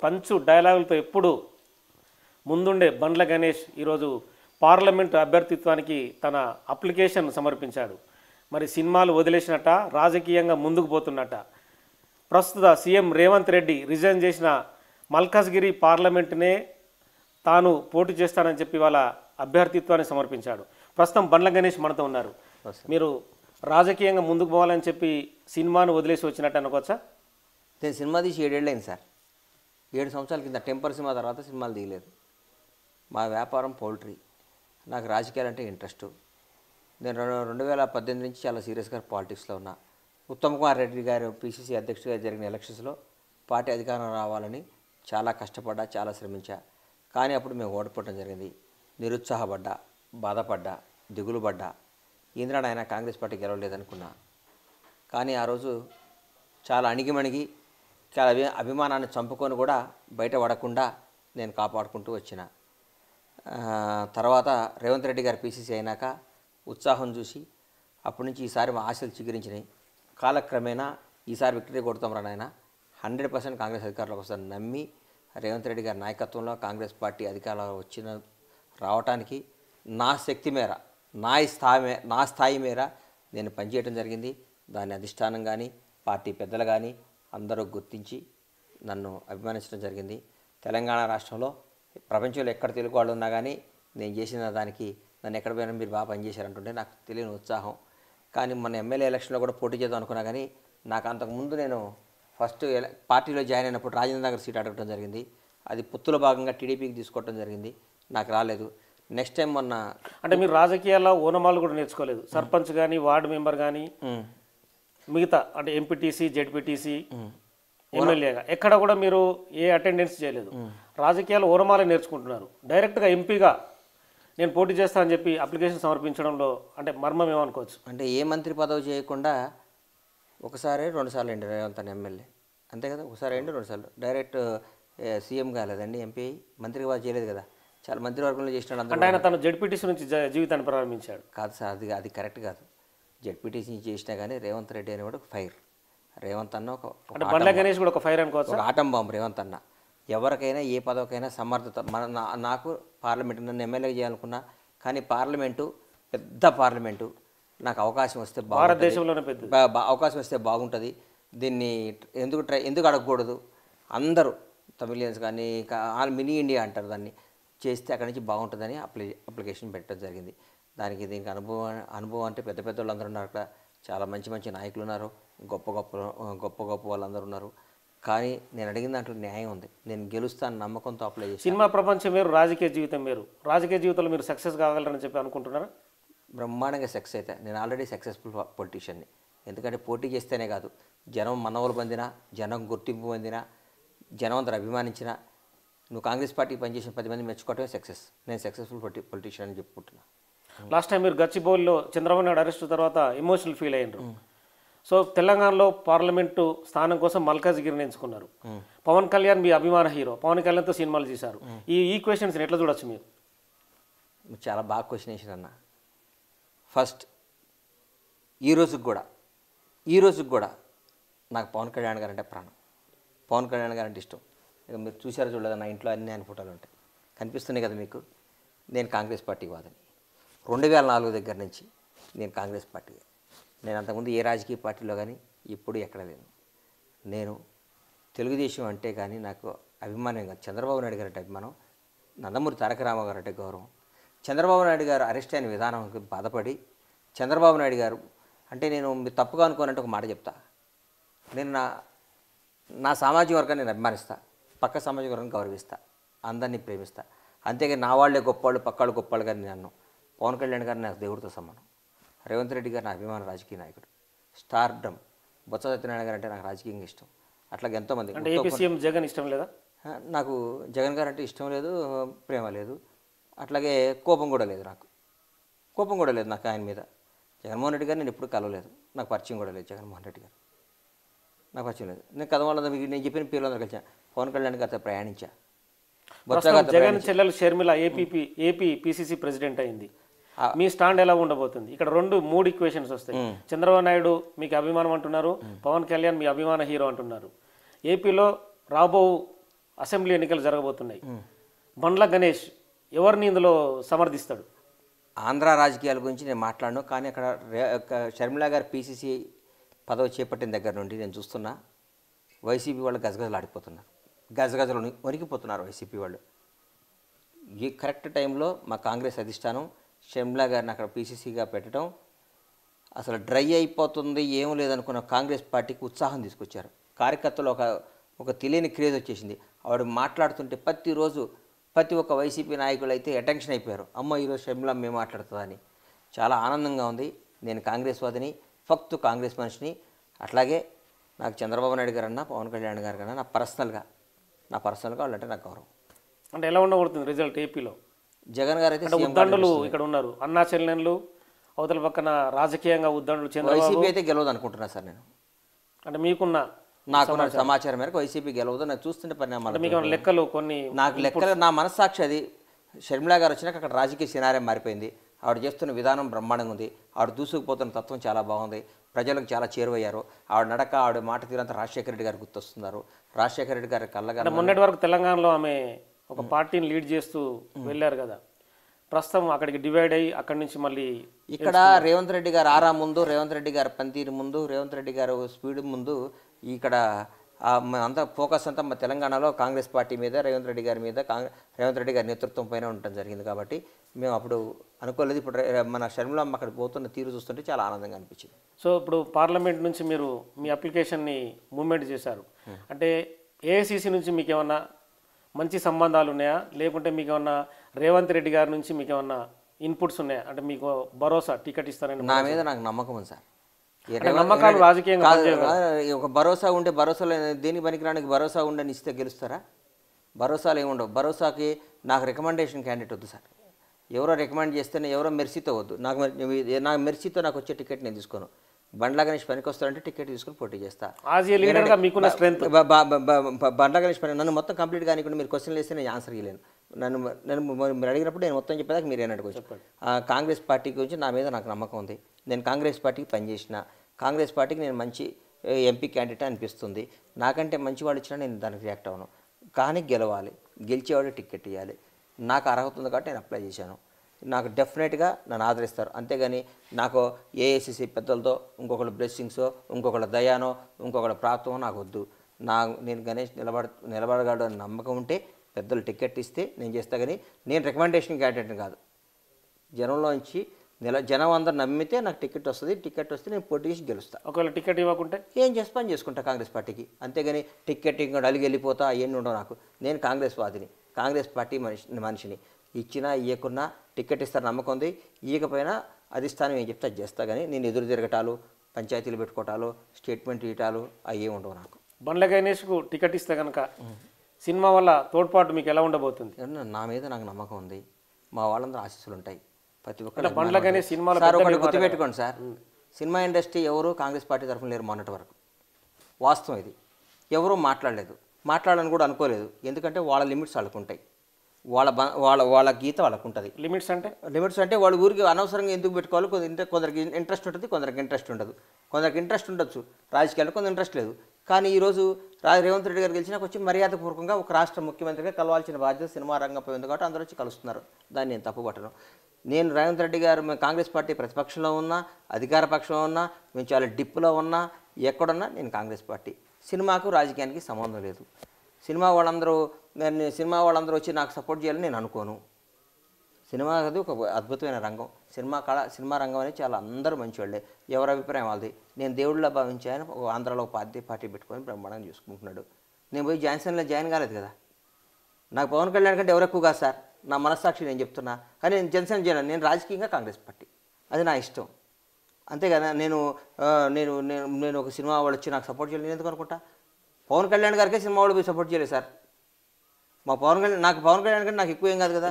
పంచు డైలాగులతో ఎప్పుడు ముందుండే బండ్ల గణేష్ ఈరోజు పార్లమెంటు అభ్యర్థిత్వానికి తన అప్లికేషన్ సమర్పించాడు. మరి సినిమాలు వదిలేసినట్ట, రాజకీయంగా ముందుకు పోతున్నట్ట. ప్రస్తుత సీఎం రేవంత్ రెడ్డి రిజైన్ చేసిన మల్కాజ్గిరి పార్లమెంటునే తాను పోటీ చేస్తానని చెప్పి వాళ్ళ అభ్యర్థిత్వాన్ని సమర్పించాడు. ప్రస్తుతం బండ్ల గణేష్ మనతో ఉన్నారు. మీరు రాజకీయంగా ముందుకు పోవాలని చెప్పి సినిమాను వదిలేసి వచ్చినట్టు అనుకోవచ్చా? నేను సినిమా తీసి 7 ఏళ్ళు అయింది సార్. 7 సంవత్సరాల కింద టెంపర్ సినిమా తర్వాత సినిమాలు తీయలేదు. మా వ్యాపారం పౌల్ట్రీ. నాకు రాజకీయాలు అంటే ఇంట్రెస్ట్. నేను 2018 నుంచి చాలా సీరియస్గా పాలిటిక్స్లో ఉన్నా. ఉత్తమ్ కుమార్ రెడ్డి గారు పిసిసి అధ్యక్షుడిగా జరిగిన ఎలక్షన్స్లో పార్టీ అధికారం రావాలని చాలా కష్టపడ్డా, చాలా శ్రమించా. కానీ అప్పుడు మేము ఓడిపోవడం జరిగింది. నిరుత్సాహపడ్డా, బాధపడ్డా, దిగులు పడ్డా. ఈంద్రాడు ఆయన కాంగ్రెస్ పార్టీ గెలవలేదనుకున్నా. కానీ ఆ రోజు చాలా అణిగిమణిగి, చాలా అభిమానాన్ని చంపుకొని కూడా బయట పడకుండా నేను కాపాడుకుంటూ వచ్చిన. తర్వాత రేవంత్ రెడ్డి గారు పిసిసి అయినాక ఉత్సాహం చూసి అప్పటి నుంచి ఈసారి మా ఆశలు చిగురించినాయి. కాలక్రమేణా ఈసారి విక్టరీ కొడతాం రా నాయన, 100% కాంగ్రెస్ అధికారంలోకి వస్తాను నమ్మి రేవంత్ రెడ్డి గారి నాయకత్వంలో కాంగ్రెస్ పార్టీ అధికారంలో రావటానికి నా శక్తి మేర, నా స్థాయి మేర నేను పనిచేయడం జరిగింది. దాని అధిష్టానం కానీ, పార్టీ పెద్దలు కానీ అందరూ గుర్తించి నన్ను అభిమానించడం జరిగింది. తెలంగాణ రాష్ట్రంలో ప్రపంచంలో ఎక్కడ తెలుగు వాళ్ళు ఉన్నా కానీ నేను చేసిన దానికి నన్ను ఎక్కడ పోయినా మీరు బాగా పనిచేశారంటుంటే నాకు తెలియని ఉత్సాహం. కానీ మన ఎమ్మెల్యే ఎలక్షన్లో కూడా పోటీ చేద్దాం అనుకున్నా కానీ నాకు అంతకుముందు నేను ఫస్ట్ పార్టీలో జాయిన్ అయినప్పుడు రాజేంద్ర నగర్ సీట్ అడగడం జరిగింది. అది పొత్తుల భాగంగా టీడీపీకి తీసుకోవడం జరిగింది. నాకు రాలేదు. నెక్స్ట్ టైం మొన్న అంటే మీరు రాజకీయాల్లో ఓనమాలు కూడా నేర్చుకోలేదు. సర్పంచ్ కానీ, వార్డు మెంబర్ కానీ, మిగతా అంటే ఎంపీటీసీ, జెడ్పీటీసీ, ఎమ్మెల్యేగా ఎక్కడ కూడా మీరు ఏ అటెండెన్స్ చేయలేదు. రాజకీయాలు ఓనమాలే నేర్చుకుంటున్నారు. డైరెక్ట్గా ఎంపీగా నేను పోటీ చేస్తానని చెప్పి అప్లికేషన్ సమర్పించడంలో అంటే మర్మం ఏమనుకోవచ్చు? అంటే ఏ మంత్రి పదవి చేయకుండా ఒకసారి 2 సార్లు అండి రేవంత్ అన్న ఎమ్మెల్యే, అంతే కదా. ఒకసారి అండి 2 సార్లు డైరెక్ట్ సీఎం కాలేదండి, ఎంపీ మంత్రిగా బాగా చేయలేదు కదా. చాలా మంత్రివర్గంలో చేసినాడు. అంటే ఆయన తను జెడ్పీటీసీ నుంచి జీవితాన్ని ప్రారంభించాడు. కాదు సార్, అది కరెక్ట్ కాదు. జెడ్పీటీసీ చేసినా కానీ రేవంత్ రెడ్డి అనేవాడు ఒక ఫైర్. రేవంత్ అన్న ఒక బండ్ల గణేష్ కూడా ఒక ఫైర్ అనుకోవచ్చు, ఒక ఆటం బాంబు. రేవంత్ అన్న ఎవరికైనా ఏ పదవికైనా సమర్థత. నాకు పార్లమెంటు నన్ను ఎమ్మెల్యేగా చేయాలనుకున్నా, కానీ పార్లమెంటు పెద్ద పార్లమెంటు, నాకు అవకాశం వస్తే భారతదేశంలోనే పెద్ద అవకాశం వస్తే బాగుంటుంది. దీన్ని ఎందుకు అడగకూడదు? అందరూ తమిళియన్స్ కానీ మినీ ఇండియా అంటారు, దాన్ని చేస్తే అక్కడి నుంచి బాగుంటుందని అప్లికేషన్ పెట్టడం జరిగింది. దీనికి అనుభవం అంటే పెద్ద పెద్ద వాళ్ళందరూ ఉన్నారు అక్కడ. చాలా మంచి మంచి నాయకులు ఉన్నారు, గొప్ప వాళ్ళందరూ ఉన్నారు. కానీ నేను అడిగిన దాంట్లో న్యాయం ఉంది. నేను గెలుస్తాను నమ్మకంతో అప్లై చేసి. సినిమా ప్రపంచం వేరు, రాజకీయ జీవితం వేరు. రాజకీయ జీవితంలో మీరు సక్సెస్ కాగలరని చెప్పి అనుకుంటున్నారా? బ్రహ్మాండంగా సక్సెస్ అయితే నేను ఆల్రెడీ సక్సెస్ఫుల్ పొలిటీషియన్ని. ఎందుకంటే పోటీ చేస్తేనే కాదు, జనం మనవలు పొందినా, జనం గుర్తింపు పొందినా, జనం అందరూ అభిమానించినా, నువ్వు కాంగ్రెస్ పార్టీకి పనిచేసిన 10 మంది మెచ్చుకోవటమే సక్సెస్. నేను సక్సెస్ఫుల్ పొలిటీషియన్ అని చెప్పుకుంటున్నా. లాస్ట్ టైం మీరు గచ్చిబౌలిలో చంద్రబాబు నాయుడు అరెస్ట్ తర్వాత ఎమోషనల్ ఫీల్ అయ్యారు. సో తెలంగాణలో పార్లమెంటు స్థానం కోసం మల్కాజ్గిరిని ఎంచుకున్నారు. పవన్ కళ్యాణ్ మీ అభిమాన హీరో, పవన్ కళ్యాణ్తో సినిమాలు చేశారు. ఈ ఈక్వేషన్స్ని ఎట్లా చూడొచ్చు మీరు? చాలా బాగా క్వశ్చన్ వేసారు అన్న. ఫస్ట్ ఈ రోజుకి కూడా నాకు పవన్ కళ్యాణ్ గారు అంటే ప్రాణం. పవన్ కళ్యాణ్ గారు అంటే ఇష్టం. ఇక మీరు చూసారో చూడలేదు, నా ఇంట్లో అన్ని ఆయన ఫోటోలు ఉంటాయి, కనిపిస్తున్నాయి కదా మీకు. నేను కాంగ్రెస్ పార్టీకి వాదని 2004 దగ్గర నుంచి నేను కాంగ్రెస్ పార్టీ. నేను అంతకుముందు ఏ రాజకీయ పార్టీలో కానీ ఇప్పుడు ఎక్కడ లేను. నేను తెలుగుదేశం అంటే కానీ నాకు అభిమానం కాదు, చంద్రబాబు నాయుడు గారు అంటే అభిమానం, నందమూరి తారక రామారావు గారు అంటే గౌరవం. చంద్రబాబు నాయుడు గారు అరెస్ట్ అయిన విధానానికి బాధపడి, చంద్రబాబు నాయుడు గారు అంటే నేను మీరు తప్పుగా అనుకోనంటే ఒక మాట చెప్తా. నేను నా సామాజిక వర్గాన్ని నేను అభిమానిస్తా, పక్క సామాజిక వర్గాన్ని గౌరవిస్తా, అందరినీ ప్రేమిస్తా. అంతేగాని నా వాళ్ళే గొప్పవాళ్ళు, పక్కాళ్ళు గొప్పవాళ్ళు గారిని నన్ను. పవన్ కళ్యాణ్ గారు నాకు దేవుడితో సమానం. రేవంత్ రెడ్డి గారు నా అభిమాన రాజకీయ నాయకుడు. స్టార్డమ్ బొత్స సత్యనారాయణ గారు అంటే నాకు రాజకీయంగా ఇష్టం. అట్లాగే ఎంతోమంది. అంటే ఏపీ సీఎం జగన్ ఇష్టం లేదా? నాకు జగన్ గారు అంటే ఇష్టం లేదు, ప్రేమ లేదు, అట్లాగే కోపం కూడా లేదు. నాకు ఆయన మీద. జగన్మోహన్ రెడ్డి గారు నేను ఎప్పుడు కలవలేదు, నాకు పరిచయం కూడా లేదు. జగన్మోహన్ రెడ్డి గారు నాకు పరిచయం లేదు. నేను కదవాళ్ళ మీకు నేను చెప్పిన పేర్లందరూ కలిసాను. పవన్ కళ్యాణ్ గారితో ప్రయాణించా. జగన్ చెల్లెలు షర్మిల ఏపీ పిసిసి ప్రెసిడెంట్ అయింది. మీ స్టాండ్ ఎలా ఉండబోతుంది? ఇక్కడ 3 ఈక్వేషన్స్ వస్తాయి. చంద్రబాబు నాయుడు మీకు అభిమానం అంటున్నారు, పవన్ కళ్యాణ్ మీ అభిమాన హీరో అంటున్నారు. ఏపీలో రాబో అసెంబ్లీ ఎన్నికలు జరగబోతున్నాయి. బండ్ల గణేష్ ఎవరిని ఇందులో సమర్థిస్తాడు? ఆంధ్ర రాజకీయాల గురించి నేను మాట్లాడను, కానీ అక్కడ షర్మిల గారు పీసీసీ పదవి చేపట్టిన దగ్గర నుండి నేను చూస్తున్నా వైసీపీ వాళ్ళు గజగజలాడిపోతున్నారు, గజగజలు వణికిపోతున్నారు వైసీపీ వాళ్ళు. ఈ కరెక్ట్ టైంలో మా కాంగ్రెస్ అధిష్టానం షర్మిల గారిని అక్కడ పీసీసీగా పెట్టడం అసలు డ్రై అయిపోతుంది, ఏం లేదనుకున్న కాంగ్రెస్ పార్టీకి ఉత్సాహం తీసుకొచ్చారు. కార్యకర్తలు ఒక తెలియని క్రేజ్ వచ్చేసింది. ఆవిడ మాట్లాడుతుంటే ప్రతి ఒక్క వైసీపీ నాయకులు అయితే అటెన్షన్ అయిపోయారు. అమ్మ ఈరోజు షర్మిల మేము మాట్లాడుతుందని. చాలా ఆనందంగా ఉంది. నేను కాంగ్రెస్ వాదిని, ఫక్తు కాంగ్రెస్ మనిషిని. అట్లాగే నాకు చంద్రబాబు నాయుడు గారు అన్నా, పవన్ కళ్యాణ్ గారు కన్నా నా పర్సనల్గా వాళ్ళంటే నాకు గౌరవం. అంటే ఎలా ఉండబడుతుంది రిజల్ట్ ఏపీలో? జగన్ గారు అయితే ఉద్దండులు ఇక్కడ ఉన్నారు, అన్నా చెల్లెళ్ళు, అవతల పక్కన రాజకీయంగా ఉద్దండులు. వైసీపీ అయితే గెలవదు అనుకుంటున్నా సార్ నేను. అంటే మీకున్న సమాచారం మేరకు వైసీపీ గెలవదు. నాకు చూస్తుంటే పరిణామాలు మీకు లెక్కలు కొన్ని నాకు లెక్కలు నా మనస్సాక్షి అది. షర్మిల గారు వచ్చినాక అక్కడ రాజకీయ సినారియం మారిపోయింది. ఆవిడ చేస్తున్న విధానం బ్రహ్మాండంగా ఉంది. ఆవిడ దూసుకుపోతున్న తత్వం చాలా బాగుంది. ప్రజలకు చాలా చేరువయ్యారు. ఆవిడ నడక, ఆవిడ మాట తీరంతా రాజశేఖర రెడ్డి గారు గుర్తొస్తున్నారు. రాజశేఖర రెడ్డి గారి కళ్ళగా మొన్నటి వరకు తెలంగాణలో ఆమె ఒక పార్టీని లీడ్ చేస్తూ వెళ్ళారు కదా, ప్రస్తుతం అక్కడికి డివైడ్ అయ్యి అక్కడి నుంచి మళ్ళీ ఇక్కడ రేవంత్ రెడ్డి గారు ఆరా ముందు, రేవంత్ రెడ్డి గారు పనితీరు ముందు, రేవంత్ రెడ్డి గారు స్పీడ్ ముందు ఇక్కడ అంతా ఫోకస్ అంతా మా తెలంగాణలో కాంగ్రెస్ పార్టీ మీద, రేవంత్ రెడ్డి గారి మీద, రేవంత్ రెడ్డి గారి నేతృత్వం పైన ఉండటం జరిగింది. కాబట్టి మేము అప్పుడు అనుకోలేదు. ఇప్పుడు మన షర్మిలమ్మ అక్కడ పోతున్న తీరు చూస్తుంటే చాలా ఆనందంగా అనిపించింది. సో ఇప్పుడు పార్లమెంట్ నుంచి మీరు మీ అప్లికేషన్ని మూవ్మెంట్ చేశారు అంటే ఏఐసిసి నుంచి మీకు ఏమన్నా మంచి సంబంధాలు ఉన్నాయా, లేకుంటే మీకు ఏమన్నా రేవంత్ రెడ్డి గారి నుంచి మీకు ఏమన్నా ఇన్పుట్స్ ఉన్నాయా? అంటే మీకు భరోసా టికెట్ ఇస్తారని నా మీద నాకు నమ్మకం ఉంది సార్. నమ్మకాలు రాజకీయంగా ఒక భరోసా ఉండే, భరోసాలో దేనికి పనికిరానికి భరోసా ఉండని ఇస్తే గెలుస్తారా? భరోసాలు ఏముండవు. భరోసాకి నాకు రికమెండేషన్ క్యాండిడేట్ వద్దు సార్. ఎవరో రికమెండ్ చేస్తేనే, ఎవరో మెర్సీతో వద్దు. నాకు మెర్సీతో నాకు వచ్చే టికెట్ నేను తీసుకోను. బండ్ల గణేష్ పనికి వస్తాడంటే టికెట్ తీసుకుని పోటీ చేస్తా. బండ్ల గణేష్ పని నన్ను మొత్తం కంప్లీట్ కానీ మీరు క్వశ్చన్లు వేస్తే నేను ఆన్సర్ ఇవ్వలేను. మీరు అడిగినప్పుడు నేను మొత్తం చెప్పేదాకా మీరు ఏమనుకోవచ్చు. కాంగ్రెస్ పార్టీ గురించి నా మీద నాకు నమ్మకం ఉంది. నేను కాంగ్రెస్ పార్టీకి పనిచేసిన, కాంగ్రెస్ పార్టీకి నేను మంచి ఎంపీ క్యాండిడేట్ అనిపిస్తుంది. నాకంటే మంచి వాళ్ళు ఇచ్చినా నేను దానికి రియాక్ట్ అవ్వను. కానీ గెలవాలి, గెలిచేవాడు టికెట్ ఇవ్వాలి. నాకు అర్హత ఉంది కాబట్టి నేను అప్లై చేశాను. నాకు డెఫినెట్గా నన్ను ఆదరిస్తారు. అంతేగాని నాకు ఏఐసిసి పెద్దలతో ఇంకొకళ్ళ బ్లెస్సింగ్సో, ఇంకొకళ్ళ దయానో, ఇంకొకళ్ళ ప్రాప్తమో నాకు వద్దు. నేను గణేష్ నిలబడగలడు అని నమ్మకం ఉంటే పెద్దలు టికెట్ ఇస్తే నేను చేస్తా. కానీ నేను రికమెండేషన్ క్యాండిడేట్ని కాదు. జనంలోంచి జనం అందరు నమ్మితే నాకు టికెట్ వస్తుంది. టికెట్ వస్తే నేను పోటీ చేసి గెలుస్తాను. ఒకవేళ టికెట్ ఇవ్వకుంటే ఏం చేసి పని చేసుకుంటా కాంగ్రెస్ పార్టీకి. అంతేగాని టికెట్ ఇంకా అలిగి వెళ్ళిపోతా ఏమి ఉండవు నాకు. నేను కాంగ్రెస్ వాదిని, కాంగ్రెస్ పార్టీ మనిషిని. ఇచ్చినా ఇవ్వకున్నా టికెట్ ఇస్తారు నమ్మకం ఉంది. ఇవ్వకపోయినా అధిష్టానం ఏం చెప్తే అది చేస్తా. కానీ నేను ఎదురు తిరగటాలు, పంచాయతీలు పెట్టుకోవటాలు, స్టేట్మెంట్ ఇవ్వటాలు అవి ఏమి ఉండవు నాకు. బండ్ల గణేష్కు టికెట్ ఇస్తే కనుక సినిమా వల్ల తోడ్పాటు మీకు ఎలా ఉండబోతుంది? నా మీద నాకు నమ్మకం ఉంది. మా వాళ్ళందరూ ఆశీస్సులు ఉంటాయి. ప్రతి ఒక్కరు బండ్ల గణేష్ సినిమాలో సార్ ఒకటి గుర్తుపెట్టుకోండి సార్, సినిమా ఇండస్ట్రీ ఎవరు కాంగ్రెస్ పార్టీ తరఫున లేరు మొన్నటి వరకు. వాస్తవం ఇది. ఎవరూ మాట్లాడాలని కూడా అనుకోలేదు. ఎందుకంటే వాళ్ళ లిమిట్స్ వాళ్ళకు ఉంటాయి. వాళ్ళ గీత వాళ్ళకు ఉంటుంది. లిమిట్స్ అంటే వాళ్ళు ఊరికి అనవసరంగా ఎందుకు పెట్టుకోవాలి. కొందరికి ఇంట్రెస్ట్ ఉంటుంది, కొందరికి ఇంట్రెస్ట్ ఉండదు. కొందరికి ఇంట్రెస్ట్ ఉండొచ్చు రాజకీయాల్లో, కొందరు ఇంట్రెస్ట్ లేదు. కానీ ఈరోజు రేవంత్ రెడ్డి గారు గెలిచినాక వచ్చి మర్యాదపూర్వకంగా ఒక రాష్ట్ర ముఖ్యమంత్రిగా కలవాల్సిన బాధ్యత సినిమా రంగంపై ఉంది కాబట్టి అందరూ వచ్చి కలుస్తున్నారు. దాన్ని నేను తప్పుపట్టను. నేను రేవంత్ రెడ్డి గారు మేము కాంగ్రెస్ పార్టీ ప్రతిపక్షంలో ఉన్నా, అధికార పక్షంలో ఉన్నా, మేము చాలా డిప్పులో ఉన్నా, ఎక్కడున్నా నేను కాంగ్రెస్ పార్టీ. సినిమాకు రాజకీయానికి సంబంధం లేదు. సినిమా వాళ్ళందరూ వచ్చి నాకు సపోర్ట్ చేయాలని నేను అనుకోను. సినిమా అది ఒక అద్భుతమైన రంగం. సినిమా రంగం అనేది చాలా అందరూ మంచివాళ్ళే. ఎవరి అభిప్రాయం వాళ్ళది. నేను దేవుళ్ళ భావించాను. ఆంధ్రాలో ఒక పార్టీ పెట్టుకొని బ్రహ్మాండంగా చూసుకుంటున్నాడు. నేను పోయి జాన్సన్లో జాయిన్ కాలేదు కదా. నాకు పవన్ కళ్యాణ్ కంటే ఎవరు ఎక్కువ కాదు సార్. నా మనస్సాక్షి నేను చెప్తున్నా. కానీ నేను జనసేన చేయను. నేను రాజకీయంగా కాంగ్రెస్ పార్టీ, అది నా ఇష్టం. అంతే కదా. నేను నేను నేను ఒక సినిమా వాళ్ళు వచ్చి నాకు సపోర్ట్ చేయాలి నేను ఎందుకు అనుకుంటా? పవన్ కళ్యాణ్ గారికే సినిమా వాళ్ళు పోయి సపోర్ట్ చేయలేదు సార్. నాకు పవన్ కళ్యాణ్ కంటే నాకు ఎక్కువ ఏం కాదు కదా.